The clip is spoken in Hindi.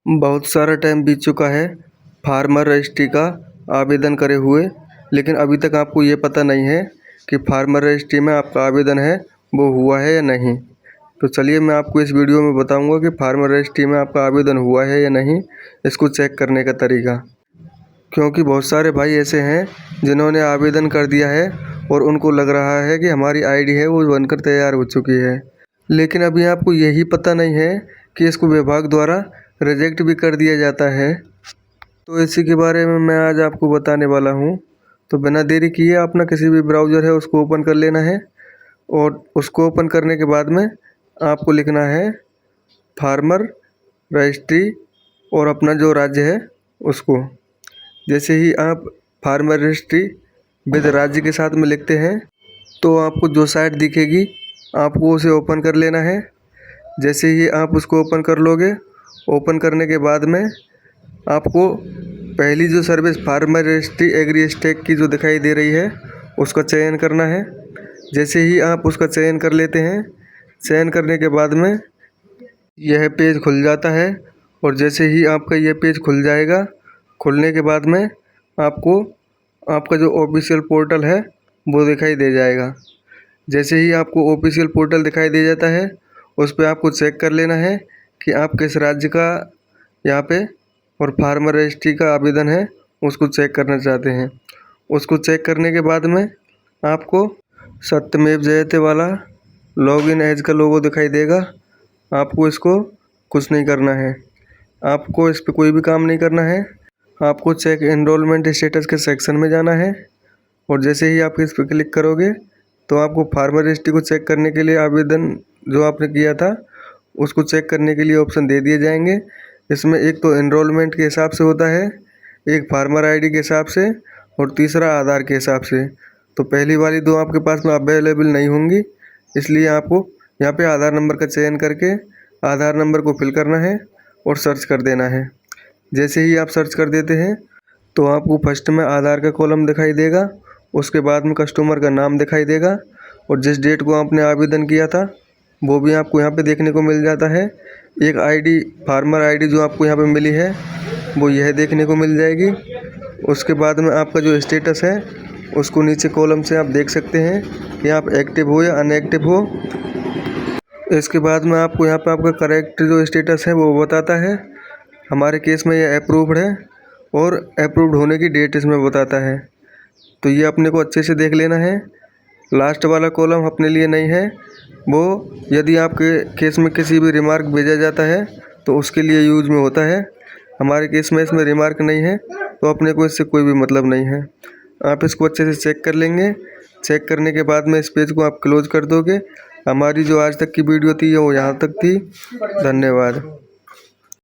बहुत सारा टाइम बीत चुका है फार्मर रजिस्ट्री का आवेदन करे हुए, लेकिन अभी तक आपको ये पता नहीं है कि फार्मर रजिस्ट्री में आपका आवेदन है वो हुआ है या नहीं। तो चलिए मैं आपको इस वीडियो में बताऊंगा कि फार्मर रजिस्ट्री में आपका आवेदन हुआ है या नहीं, इसको चेक करने का तरीका। क्योंकि बहुत सारे भाई ऐसे हैं जिन्होंने आवेदन कर दिया है और उनको लग रहा है कि हमारी आईडी है वो बनकर तैयार हो चुकी है, लेकिन अभी आपको यही पता नहीं है कि इसको विभाग द्वारा रिजेक्ट भी कर दिया जाता है। तो इसी के बारे में मैं आज आपको बताने वाला हूँ। तो बिना देरी किए अपना किसी भी ब्राउज़र है उसको ओपन कर लेना है और उसको ओपन करने के बाद में आपको लिखना है फार्मर रजिस्ट्री और अपना जो राज्य है उसको। जैसे ही आप फार्मर रजिस्ट्री विद राज्य के साथ में लिखते हैं तो आपको जो साइट दिखेगी आपको उसे ओपन कर लेना है। जैसे ही आप उसको ओपन कर लोगे, ओपन करने के बाद में आपको पहली जो service farmer registry agri stack की जो दिखाई दे रही है उसका चयन करना है। जैसे ही आप उसका चयन कर लेते हैं, चयन करने के बाद में यह पेज खुल जाता है और जैसे ही आपका यह पेज खुल जाएगा, खुलने के बाद में आपको आपका जो ऑफिशियल पोर्टल है वो दिखाई दे जाएगा। जैसे ही आपको ऑफिशियल पोर्टल दिखाई दे जाता है उस पर आपको चेक कर लेना है कि आप किस राज्य का यहाँ पे और फार्मर रजिस्ट्री का आवेदन है उसको चेक करना चाहते हैं। उसको चेक करने के बाद में आपको सत्यमेव जयते वाला लॉगिन एज का लोगो दिखाई देगा। आपको इसको कुछ नहीं करना है, आपको इस पर कोई भी काम नहीं करना है। आपको चेक एनरोलमेंट स्टेटस के सेक्शन में जाना है और जैसे ही आप इस पर क्लिक करोगे तो आपको फार्मर रजिस्ट्री को चेक करने के लिए आवेदन जो आपने किया था उसको चेक करने के लिए ऑप्शन दे दिए जाएंगे। इसमें एक तो एनरोलमेंट के हिसाब से होता है, एक फार्मर आईडी के हिसाब से और तीसरा आधार के हिसाब से। तो पहली वाली दो आपके पास में अवेलेबल नहीं होंगी, इसलिए आपको यहाँ पे आधार नंबर का चयन करके आधार नंबर को फिल करना है और सर्च कर देना है। जैसे ही आप सर्च कर देते हैं तो आपको फर्स्ट में आधार का कॉलम दिखाई देगा, उसके बाद में कस्टमर का नाम दिखाई देगा और जिस डेट को आपने आवेदन किया था वो भी आपको यहाँ पे देखने को मिल जाता है। एक आईडी फार्मर आईडी जो आपको यहाँ पे मिली है वो यह देखने को मिल जाएगी। उसके बाद में आपका जो स्टेटस है उसको नीचे कॉलम से आप देख सकते हैं कि आप एक्टिव हो या अनएक्टिव हो। इसके बाद में आपको यहाँ पे आपका करेक्ट जो स्टेटस है वो बताता है। हमारे केस में ये अप्रूव्ड है और अप्रूव्ड होने की डेट इसमें बताता है। तो ये अपने को अच्छे से देख लेना है। लास्ट वाला कॉलम अपने लिए नहीं है, वो यदि आपके केस में किसी भी रिमार्क भेजा जाता है तो उसके लिए यूज में होता है। हमारे केस में इसमें रिमार्क नहीं है तो अपने को इससे कोई भी मतलब नहीं है। आप इसको अच्छे से चेक कर लेंगे। चेक करने के बाद में इस पेज को आप क्लोज कर दोगे। हमारी जो आज तक की वीडियो थी वो यहाँ तक थी। धन्यवाद।